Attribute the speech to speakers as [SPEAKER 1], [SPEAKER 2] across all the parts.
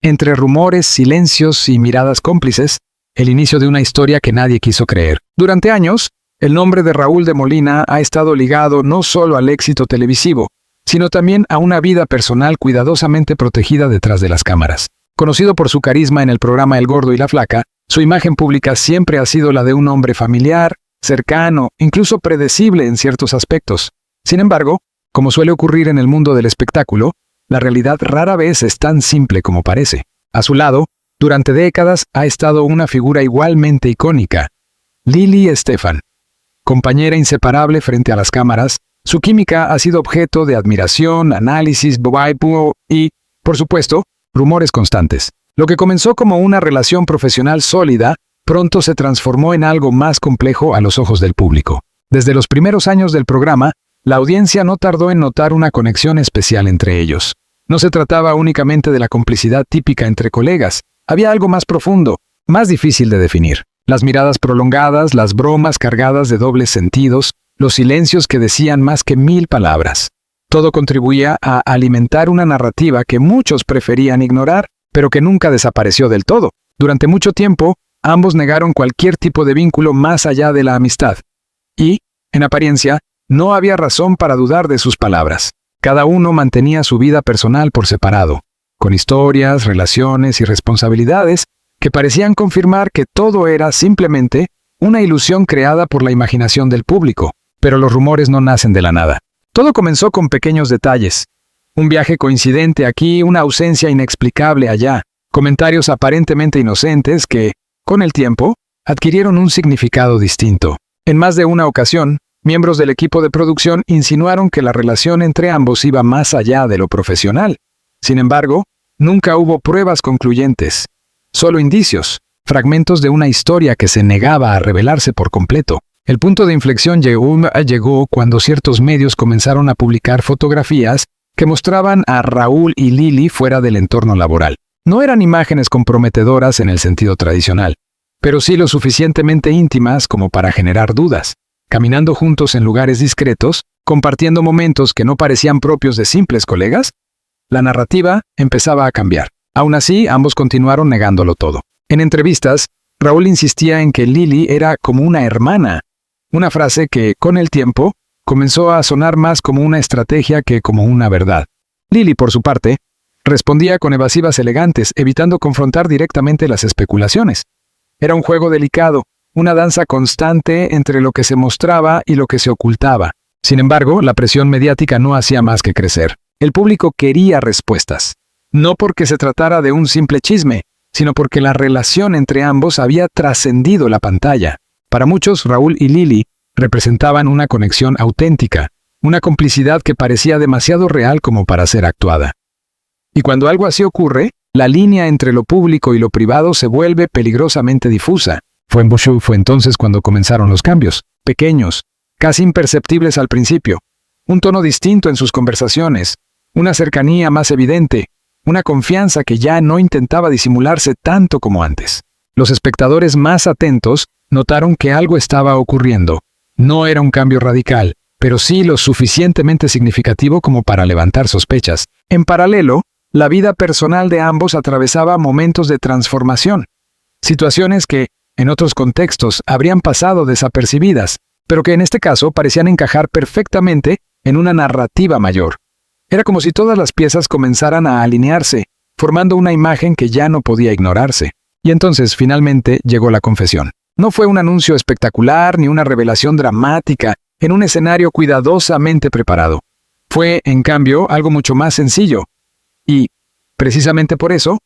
[SPEAKER 1] Entre rumores, silencios y miradas cómplices, el inicio de una historia que nadie quiso creer. Durante años, el nombre de Raúl de Molina ha estado ligado no solo al éxito televisivo, sino también a una vida personal cuidadosamente protegida detrás de las cámaras. Conocido por su carisma en el programa El Gordo y la Flaca, su imagen pública siempre ha sido la de un hombre familiar, cercano, incluso predecible en ciertos aspectos. Sin embargo, como suele ocurrir en el mundo del espectáculo, la realidad rara vez es tan simple como parece. A su lado, durante décadas ha estado una figura igualmente icónica, Lili Estefan. Compañera inseparable frente a las cámaras, su química ha sido objeto de admiración, análisis, y, por supuesto, rumores constantes. Lo que comenzó como una relación profesional sólida, pronto se transformó en algo más complejo a los ojos del público. Desde los primeros años del programa, la audiencia no tardó en notar una conexión especial entre ellos. No se trataba únicamente de la complicidad típica entre colegas, había algo más profundo, más difícil de definir. Las miradas prolongadas, las bromas cargadas de dobles sentidos, los silencios que decían más que 1000 palabras. Todo contribuía a alimentar una narrativa que muchos preferían ignorar, pero que nunca desapareció del todo. Durante mucho tiempo, ambos negaron cualquier tipo de vínculo más allá de la amistad. Y, en apariencia, no había razón para dudar de sus palabras. Cada uno mantenía su vida personal por separado, con historias, relaciones y responsabilidades que parecían confirmar que todo era simplemente una ilusión creada por la imaginación del público. Pero los rumores no nacen de la nada. Todo comenzó con pequeños detalles. Un viaje coincidente aquí, una ausencia inexplicable allá, comentarios aparentemente inocentes que, con el tiempo, adquirieron un significado distinto. En más de una ocasión, miembros del equipo de producción insinuaron que la relación entre ambos iba más allá de lo profesional. Sin embargo, nunca hubo pruebas concluyentes. Solo indicios, fragmentos de una historia que se negaba a revelarse por completo. El punto de inflexión llegó cuando ciertos medios comenzaron a publicar fotografías que mostraban a Raúl y Lili fuera del entorno laboral. No eran imágenes comprometedoras en el sentido tradicional, pero sí lo suficientemente íntimas como para generar dudas. Caminando juntos en lugares discretos, compartiendo momentos que no parecían propios de simples colegas, la narrativa empezaba a cambiar. Aún así, ambos continuaron negándolo todo. En entrevistas, Raúl insistía en que Lili era como una hermana, una frase que, con el tiempo, comenzó a sonar más como una estrategia que como una verdad. Lili, por su parte, respondía con evasivas elegantes, evitando confrontar directamente las especulaciones. Era un juego delicado, una danza constante entre lo que se mostraba y lo que se ocultaba. Sin embargo, la presión mediática no hacía más que crecer. El público quería respuestas. No porque se tratara de un simple chisme, sino porque la relación entre ambos había trascendido la pantalla. Para muchos, Raúl y Lili representaban una conexión auténtica, una complicidad que parecía demasiado real como para ser actuada. Y cuando algo así ocurre, la línea entre lo público y lo privado se vuelve peligrosamente difusa. Fue entonces cuando comenzaron los cambios, pequeños, casi imperceptibles al principio, un tono distinto en sus conversaciones, una cercanía más evidente, una confianza que ya no intentaba disimularse tanto como antes. Los espectadores más atentos notaron que algo estaba ocurriendo. No era un cambio radical, pero sí lo suficientemente significativo como para levantar sospechas. En paralelo, la vida personal de ambos atravesaba momentos de transformación. Situaciones que, en otros contextos, habrían pasado desapercibidas, pero que en este caso parecían encajar perfectamente en una narrativa mayor. Era como si todas las piezas comenzaran a alinearse, formando una imagen que ya no podía ignorarse. Y entonces, finalmente, llegó la confesión. No fue un anuncio espectacular ni una revelación dramática en un escenario cuidadosamente preparado. Fue, en cambio, algo mucho más sencillo. Y, precisamente por eso,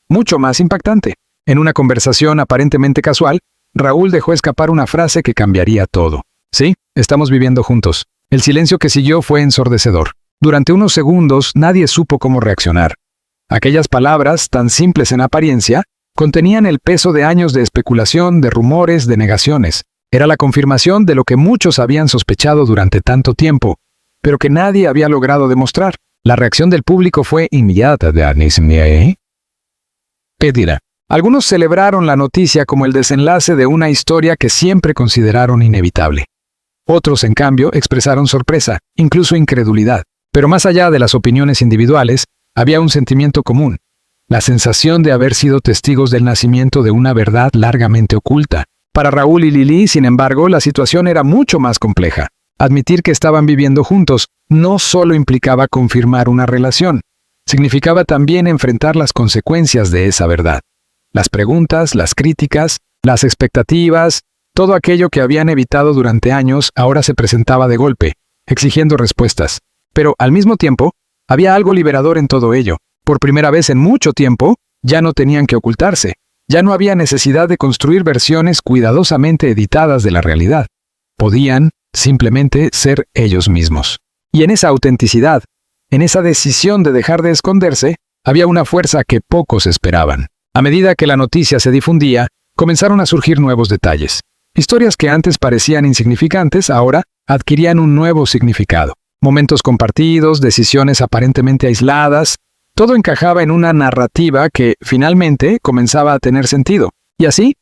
[SPEAKER 1] mucho más impactante. En una conversación aparentemente casual, Raúl dejó escapar una frase que cambiaría todo. Sí, estamos viviendo juntos. El silencio que siguió fue ensordecedor. Durante unos segundos nadie supo cómo reaccionar. Aquellas palabras, tan simples en apariencia, contenían el peso de años de especulación, de rumores, de negaciones. Era la confirmación de lo que muchos habían sospechado durante tanto tiempo, pero que nadie había logrado demostrar. La reacción del público fue inmediata. Pedirá. Algunos celebraron la noticia como el desenlace de una historia que siempre consideraron inevitable. Otros, en cambio, expresaron sorpresa, incluso incredulidad. Pero más allá de las opiniones individuales, había un sentimiento común. la sensación de haber sido testigos del nacimiento de una verdad largamente oculta. Para Raúl y Lili, sin embargo, la situación era mucho más compleja. Admitir que estaban viviendo juntos no solo implicaba confirmar una relación, significaba también enfrentar las consecuencias de esa verdad. Las preguntas, las críticas, las expectativas, todo aquello que habían evitado durante años ahora se presentaba de golpe, exigiendo respuestas. Pero, al mismo tiempo, había algo liberador en todo ello. Por primera vez en mucho tiempo, ya no tenían que ocultarse. Ya no había necesidad de construir versiones cuidadosamente editadas de la realidad. Podían, simplemente, ser ellos mismos. Y en esa autenticidad, en esa decisión de dejar de esconderse, había una fuerza que pocos esperaban. A medida que la noticia se difundía, comenzaron a surgir nuevos detalles. Historias que antes parecían insignificantes, ahora adquirían un nuevo significado. Momentos compartidos, decisiones aparentemente aisladas, todo encajaba en una narrativa que, finalmente, comenzaba a tener sentido. Y así,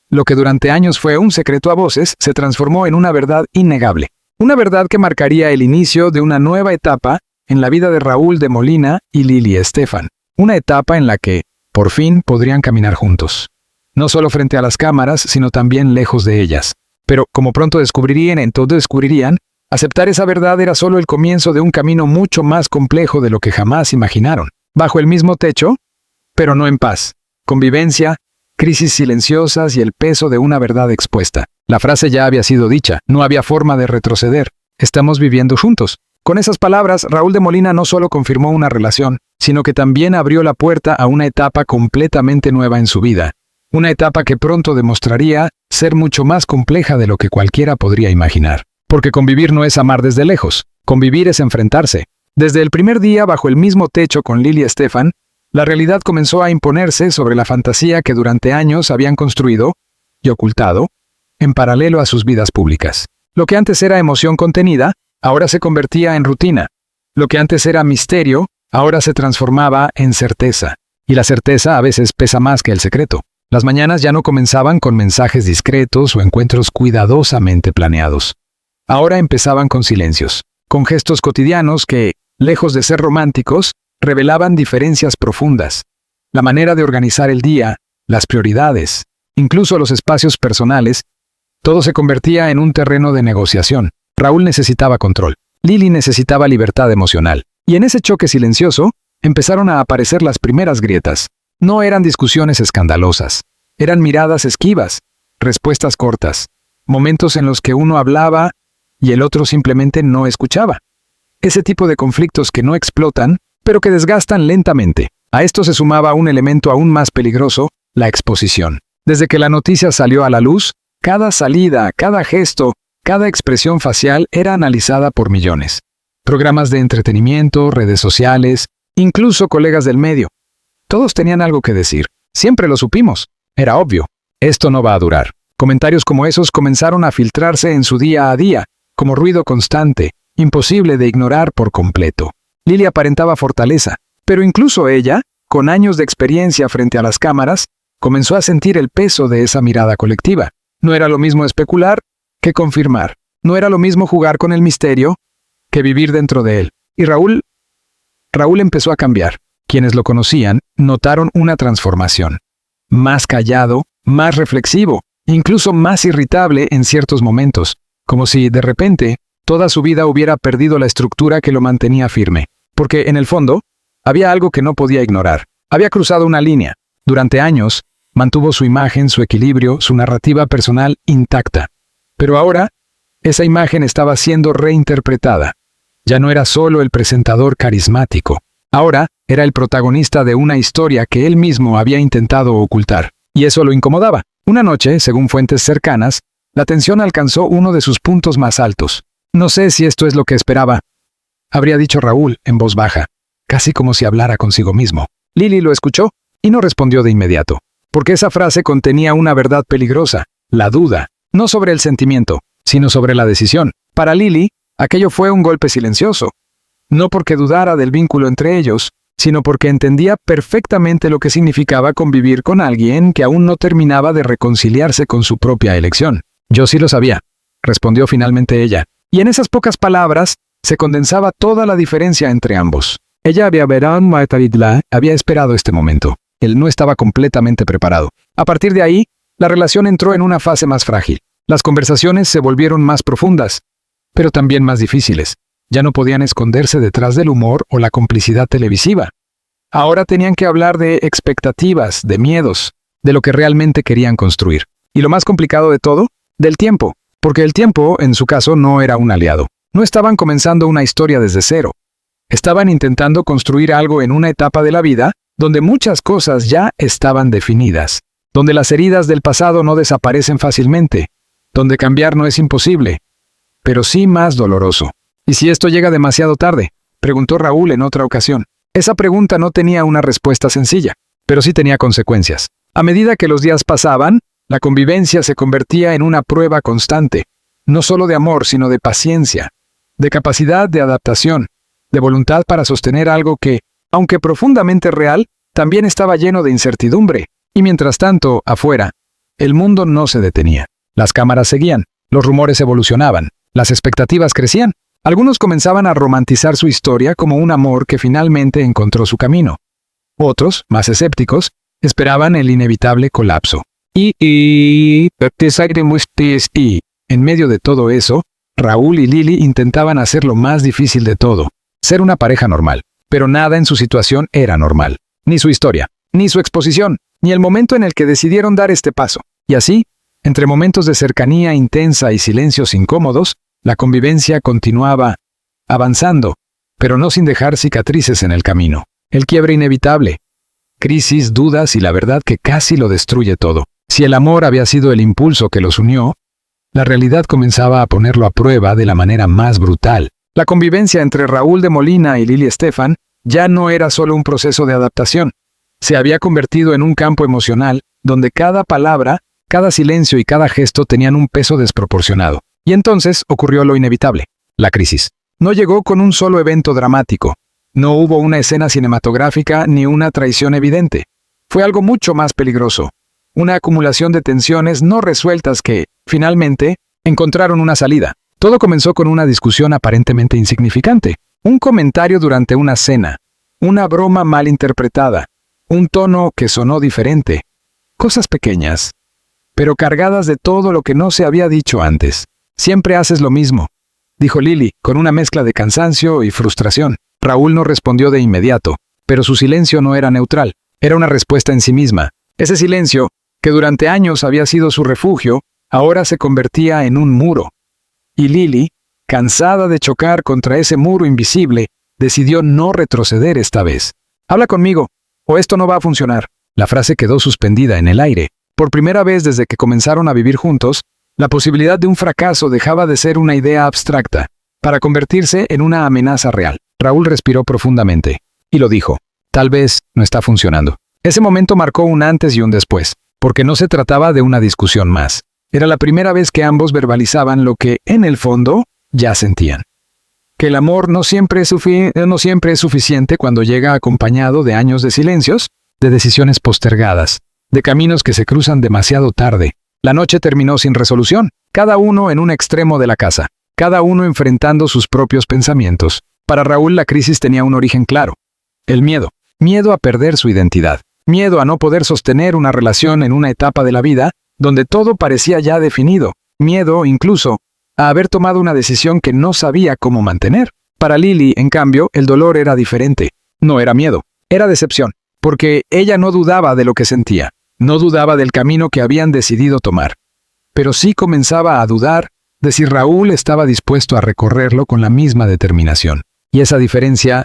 [SPEAKER 1] lo que durante años fue un secreto a voces, se transformó en una verdad innegable. Una verdad que marcaría el inicio de una nueva etapa en la vida de Raúl de Molina y Lili Estefan. Una etapa en la que, por fin, podrían caminar juntos. No solo frente a las cámaras, sino también lejos de ellas. Pero, como pronto descubrirían, aceptar esa verdad era solo el comienzo de un camino mucho más complejo de lo que jamás imaginaron. Bajo el mismo techo, pero no en paz. Convivencia, crisis silenciosas y el peso de una verdad expuesta. La frase ya había sido dicha, no había forma de retroceder. Estamos viviendo juntos. Con esas palabras, Raúl de Molina no solo confirmó una relación, sino que también abrió la puerta a una etapa completamente nueva en su vida. Una etapa que pronto demostraría ser mucho más compleja de lo que cualquiera podría imaginar. Porque convivir no es amar desde lejos, convivir es enfrentarse. Desde el primer día bajo el mismo techo con Lili Estefan, la realidad comenzó a imponerse sobre la fantasía que durante años habían construido y ocultado en paralelo a sus vidas públicas. Lo que antes era emoción contenida, ahora se convertía en rutina. Lo que antes era misterio, ahora se transformaba en certeza. Y la certeza a veces pesa más que el secreto. Las mañanas ya no comenzaban con mensajes discretos o encuentros cuidadosamente planeados. Ahora empezaban con silencios, con gestos cotidianos que, lejos de ser románticos, revelaban diferencias profundas. La manera de organizar el día, las prioridades, incluso los espacios personales, todo se convertía en un terreno de negociación. Raúl necesitaba control. Lili necesitaba libertad emocional. Y en ese choque silencioso, empezaron a aparecer las primeras grietas. No eran discusiones escandalosas. Eran miradas esquivas, respuestas cortas, momentos en los que uno hablaba y el otro simplemente no escuchaba. Ese tipo de conflictos que no explotan, pero que desgastan lentamente. A esto se sumaba un elemento aún más peligroso, la exposición. Desde que la noticia salió a la luz, cada salida, cada gesto, cada expresión facial era analizada por millones. Programas de entretenimiento, redes sociales, incluso colegas del medio. Todos tenían algo que decir. Siempre lo supimos. Era obvio. Esto no va a durar. Comentarios como esos comenzaron a filtrarse en su día a día, como ruido constante, imposible de ignorar por completo. Lili aparentaba fortaleza, pero incluso ella, con años de experiencia frente a las cámaras, comenzó a sentir el peso de esa mirada colectiva. No era lo mismo especular que confirmar. No era lo mismo jugar con el misterio que vivir dentro de él. Y Raúl empezó a cambiar. Quienes lo conocían notaron una transformación. Más callado, más reflexivo, incluso más irritable en ciertos momentos, como si, de repente, toda su vida hubiera perdido la estructura que lo mantenía firme. Porque, en el fondo, había algo que no podía ignorar. Había cruzado una línea. Durante años, mantuvo su imagen, su equilibrio, su narrativa personal intacta. Pero ahora, esa imagen estaba siendo reinterpretada. Ya no era solo el presentador carismático. Ahora, era el protagonista de una historia que él mismo había intentado ocultar. Y eso lo incomodaba. Una noche, según fuentes cercanas, la tensión alcanzó uno de sus puntos más altos. «No sé si esto es lo que esperaba», habría dicho Raúl en voz baja, casi como si hablara consigo mismo. Lili lo escuchó y no respondió de inmediato, porque esa frase contenía una verdad peligrosa, la duda, no sobre el sentimiento, sino sobre la decisión. Para Lili, aquello fue un golpe silencioso. No porque dudara del vínculo entre ellos, sino porque entendía perfectamente lo que significaba convivir con alguien que aún no terminaba de reconciliarse con su propia elección. «Yo sí lo sabía», respondió finalmente ella, y en esas pocas palabras se condensaba toda la diferencia entre ambos. Ella había esperado este momento. él no estaba completamente preparado. A partir de ahí, la relación entró en una fase más frágil. Las conversaciones se volvieron más profundas, pero también más difíciles. Ya no podían esconderse detrás del humor o la complicidad televisiva. Ahora tenían que hablar de expectativas, de miedos, de lo que realmente querían construir. Y lo más complicado de todo, del tiempo, porque el tiempo, en su caso, no era un aliado. No estaban comenzando una historia desde cero. Estaban intentando construir algo en una etapa de la vida donde muchas cosas ya estaban definidas, donde las heridas del pasado no desaparecen fácilmente, donde cambiar no es imposible, pero sí más doloroso. ¿Y si esto llega demasiado tarde?, preguntó Raúl en otra ocasión. Esa pregunta no tenía una respuesta sencilla, pero sí tenía consecuencias. A medida que los días pasaban, la convivencia se convertía en una prueba constante, no solo de amor, sino de paciencia, de capacidad de adaptación, de voluntad para sostener algo que, aunque profundamente real, también estaba lleno de incertidumbre. Y mientras tanto, afuera, el mundo no se detenía. Las cámaras seguían, los rumores evolucionaban, las expectativas crecían. Algunos comenzaban a romantizar su historia como un amor que finalmente encontró su camino. Otros, más escépticos, esperaban el inevitable colapso. En medio de todo eso, Raúl y Lili intentaban hacer lo más difícil de todo, ser una pareja normal. Pero nada en su situación era normal. Ni su historia, ni su exposición, ni el momento en el que decidieron dar este paso. Y así, entre momentos de cercanía intensa y silencios incómodos, la convivencia continuaba avanzando, pero no sin dejar cicatrices en el camino. El quiebre inevitable, crisis, dudas y la verdad que casi lo destruye todo. Si el amor había sido el impulso que los unió, la realidad comenzaba a ponerlo a prueba de la manera más brutal. La convivencia entre Raúl de Molina y Lili Estefan ya no era solo un proceso de adaptación. Se había convertido en un campo emocional donde cada palabra, cada silencio y cada gesto tenían un peso desproporcionado. Y entonces ocurrió lo inevitable, la crisis. No llegó con un solo evento dramático. No hubo una escena cinematográfica ni una traición evidente. Fue algo mucho más peligroso. Una acumulación de tensiones no resueltas que, finalmente, encontraron una salida. Todo comenzó con una discusión aparentemente insignificante. Un comentario durante una cena. Una broma mal interpretada. Un tono que sonó diferente. Cosas pequeñas, pero cargadas de todo lo que no se había dicho antes. «Siempre haces lo mismo», dijo Lili, con una mezcla de cansancio y frustración. Raúl no respondió de inmediato, pero su silencio no era neutral, era una respuesta en sí misma. Ese silencio, que durante años había sido su refugio, ahora se convertía en un muro. Y Lili, cansada de chocar contra ese muro invisible, decidió no retroceder esta vez. «Habla conmigo, o esto no va a funcionar». La frase quedó suspendida en el aire. Por primera vez desde que comenzaron a vivir juntos, la posibilidad de un fracaso dejaba de ser una idea abstracta, para convertirse en una amenaza real. Raúl respiró profundamente, y lo dijo: «Tal vez no está funcionando». Ese momento marcó un antes y un después, porque no se trataba de una discusión más. Era la primera vez que ambos verbalizaban lo que, en el fondo, ya sentían. Que el amor no siempre es suficiente cuando llega acompañado de años de silencios, de decisiones postergadas, de caminos que se cruzan demasiado tarde. La noche terminó sin resolución, cada uno en un extremo de la casa, cada uno enfrentando sus propios pensamientos. Para Raúl la crisis tenía un origen claro: el miedo. Miedo a perder su identidad. Miedo a no poder sostener una relación en una etapa de la vida donde todo parecía ya definido. Miedo, incluso, a haber tomado una decisión que no sabía cómo mantener. Para Lili, en cambio, el dolor era diferente. No era miedo, era decepción, porque ella no dudaba de lo que sentía. No dudaba del camino que habían decidido tomar. Pero sí comenzaba a dudar de si Raúl estaba dispuesto a recorrerlo con la misma determinación. Y esa diferencia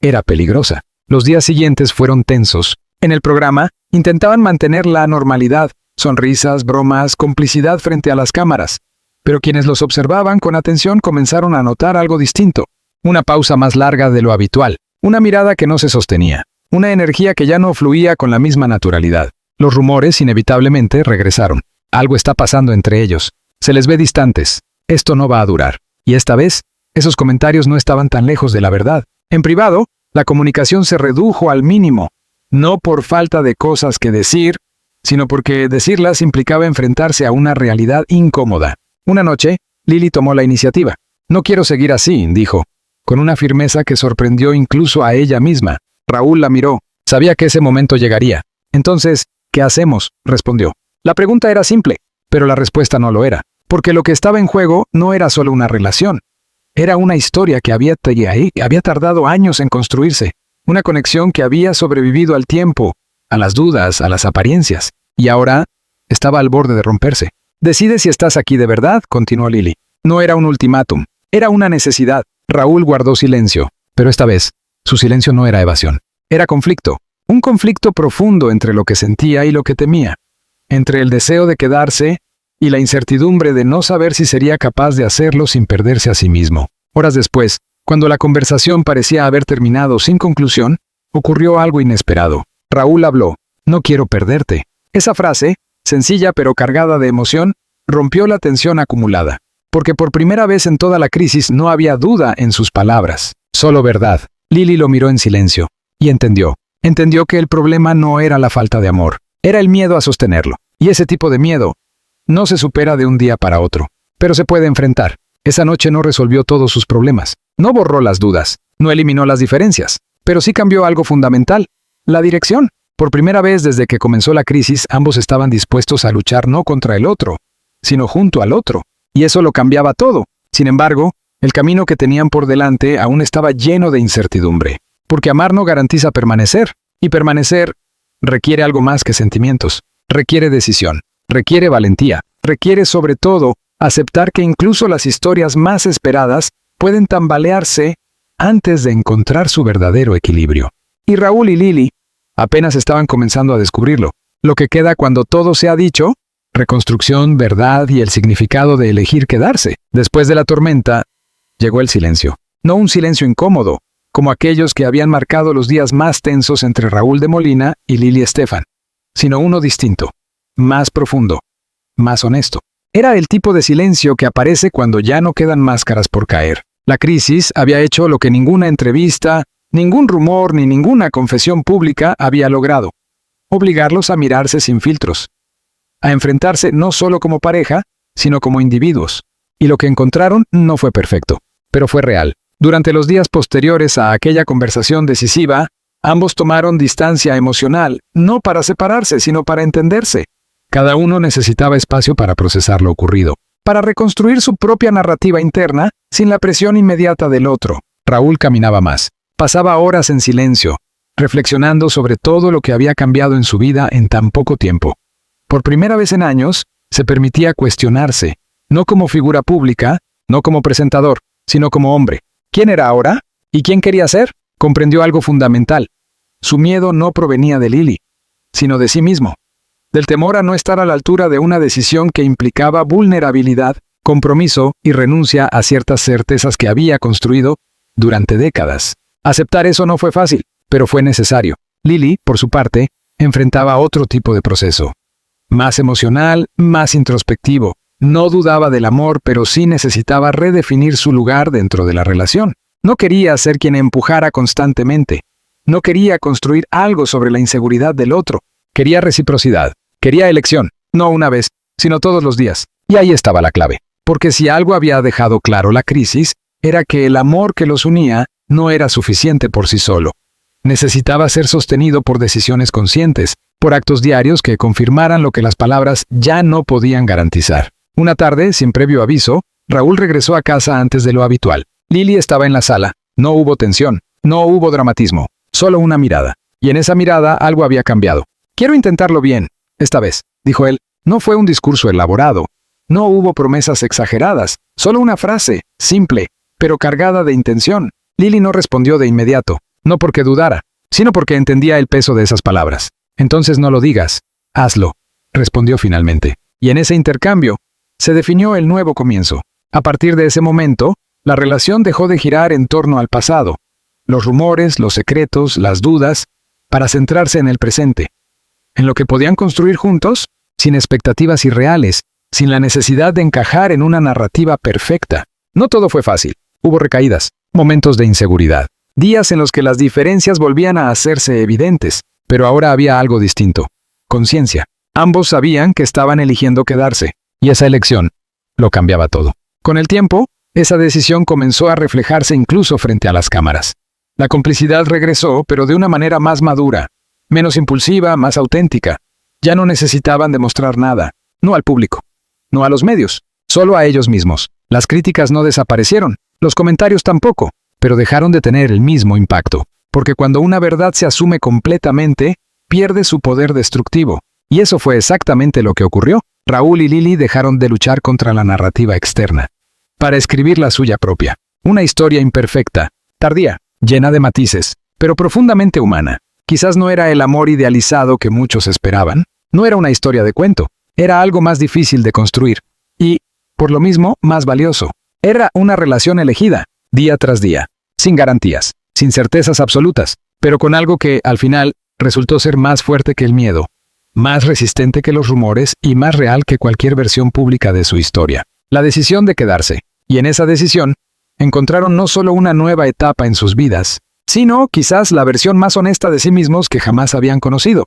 [SPEAKER 1] era peligrosa. Los días siguientes fueron tensos. En el programa, intentaban mantener la normalidad, sonrisas, bromas, complicidad frente a las cámaras. Pero quienes los observaban con atención comenzaron a notar algo distinto. Una pausa más larga de lo habitual. Una mirada que no se sostenía. Una energía que ya no fluía con la misma naturalidad. Los rumores inevitablemente regresaron. Algo está pasando entre ellos. Se les ve distantes. Esto no va a durar. Y esta vez, esos comentarios no estaban tan lejos de la verdad. En privado, la comunicación se redujo al mínimo. No por falta de cosas que decir, sino porque decirlas implicaba enfrentarse a una realidad incómoda. Una noche, Lili tomó la iniciativa. «Noquiero seguir así», dijo, con una firmeza que sorprendió incluso a ella misma. Raúl la miró. Sabía que ese momento llegaría. Entonces, ¿qué hacemos?, respondió. La pregunta era simple, pero la respuesta no lo era, porque lo que estaba en juego no era solo una relación. Era una historia que había tardado años en construirse, una conexión que había sobrevivido al tiempo, a las dudas, a las apariencias, y ahora estaba al borde de romperse. «Decide si estás aquí de verdad», continuó Lily. No era un ultimátum, era una necesidad. Raúl guardó silencio, pero esta vez, su silencio no era evasión. Era conflicto, un conflicto profundo entre lo que sentía y lo que temía, entre el deseo de quedarse y la incertidumbre de no saber si sería capaz de hacerlo sin perderse a sí mismo. Horas después, cuando la conversación parecía haber terminado sin conclusión, ocurrió algo inesperado. Raúl habló: «No quiero perderte». Esa frase, sencilla pero cargada de emoción, rompió la tensión acumulada, porque por primera vez en toda la crisis no había duda en sus palabras, solo verdad. Lily lo miró en silencio, y entendió que el problema no era la falta de amor, era el miedo a sostenerlo, y ese tipo de miedo no se supera de un día para otro, pero se puede enfrentar. Esa noche no resolvió todos sus problemas, no borró las dudas, no eliminó las diferencias, pero sí cambió algo fundamental: la dirección. Por primera vez desde que comenzó la crisis, ambos estaban dispuestos a luchar no contra el otro, sino junto al otro, y eso lo cambiaba todo. Sin embargo, el camino que tenían por delante aún estaba lleno de incertidumbre, porque amar no garantiza permanecer, y permanecer requiere algo más que sentimientos, requiere decisión, requiere valentía, requiere sobre todo aceptar que incluso las historias más esperadas pueden tambalearse antes de encontrar su verdadero equilibrio. Y Raúl y Lily apenas estaban comenzando a descubrirlo. Lo que queda cuando todo se ha dicho: reconstrucción, verdad y el significado de elegir quedarse. Después de la tormenta, llegó el silencio. No un silencio incómodo, como aquellos que habían marcado los días más tensos entre Raúl de Molina y Lily Estefan, sino uno distinto, más profundo, más honesto. Era el tipo de silencio que aparece cuando ya no quedan máscaras por caer. La crisis había hecho lo que ninguna entrevista, ningún rumor ni ninguna confesión pública había logrado: obligarlos a mirarse sin filtros, a enfrentarse no solo como pareja, sino como individuos. Y lo que encontraron no fue perfecto, pero fue real. Durante los días posteriores a aquella conversación decisiva, ambos tomaron distancia emocional, no para separarse, sino para entenderse. Cada uno necesitaba espacio para procesar lo ocurrido, para reconstruir su propia narrativa interna sin la presión inmediata del otro. Raúl caminaba más. Pasaba horas en silencio, reflexionando sobre todo lo que había cambiado en su vida en tan poco tiempo. Por primera vez en años, se permitía cuestionarse, no como figura pública, no como presentador, sino como hombre. ¿Quién era ahora? ¿Y quién quería ser? Comprendió algo fundamental. Su miedo no provenía de Lily, sino de sí mismo. Del temor a no estar a la altura de una decisión que implicaba vulnerabilidad, compromiso y renuncia a ciertas certezas que había construido durante décadas. Aceptar eso no fue fácil, pero fue necesario. Lily, por su parte, enfrentaba otro tipo de proceso. Más emocional, más introspectivo. No dudaba del amor, pero sí necesitaba redefinir su lugar dentro de la relación. No quería ser quien empujara constantemente. No quería construir algo sobre la inseguridad del otro. Quería reciprocidad. Quería elección. No una vez, sino todos los días. Y ahí estaba la clave. Porque si algo había dejado claro la crisis, era que el amor que los unía no era suficiente por sí solo. Necesitaba ser sostenido por decisiones conscientes, por actos diarios que confirmaran lo que las palabras ya no podían garantizar. Una tarde, sin previo aviso, Raúl regresó a casa antes de lo habitual. Lily estaba en la sala. No hubo tensión, no hubo dramatismo, solo una mirada. Y en esa mirada algo había cambiado. «Quiero intentarlo bien, esta vez», dijo él. No fue un discurso elaborado. No hubo promesas exageradas, solo una frase, simple, pero cargada de intención. Lily no respondió de inmediato, no porque dudara, sino porque entendía el peso de esas palabras. «Entonces no lo digas, hazlo», respondió finalmente. Y en ese intercambio se definió el nuevo comienzo. A partir de ese momento, la relación dejó de girar en torno al pasado, los rumores, los secretos, las dudas, para centrarse en el presente, en lo que podían construir juntos, sin expectativas irreales, sin la necesidad de encajar en una narrativa perfecta. No todo fue fácil. Hubo recaídas, momentos de inseguridad, días en los que las diferencias volvían a hacerse evidentes, pero ahora había algo distinto: conciencia. Ambos sabían que estaban eligiendo quedarse, y esa elección lo cambiaba todo. Con el tiempo, esa decisión comenzó a reflejarse incluso frente a las cámaras. La complicidad regresó, pero de una manera más madura, menos impulsiva, más auténtica. Ya no necesitaban demostrar nada, no al público, no a los medios, solo a ellos mismos. Las críticas no desaparecieron, los comentarios tampoco, pero dejaron de tener el mismo impacto, porque cuando una verdad se asume completamente, pierde su poder destructivo. Y eso fue exactamente lo que ocurrió. Raúl y Lili dejaron de luchar contra la narrativa externa, para escribir la suya propia. Una historia imperfecta, tardía, llena de matices, pero profundamente humana. Quizás no era el amor idealizado que muchos esperaban, no era una historia de cuento, era algo más difícil de construir, y, por lo mismo, más valioso. Era una relación elegida, día tras día, sin garantías, sin certezas absolutas, pero con algo que, al final, resultó ser más fuerte que el miedo, más resistente que los rumores y más real que cualquier versión pública de su historia. La decisión de quedarse, y en esa decisión, encontraron no solo una nueva etapa en sus vidas, sino quizás la versión más honesta de sí mismos que jamás habían conocido.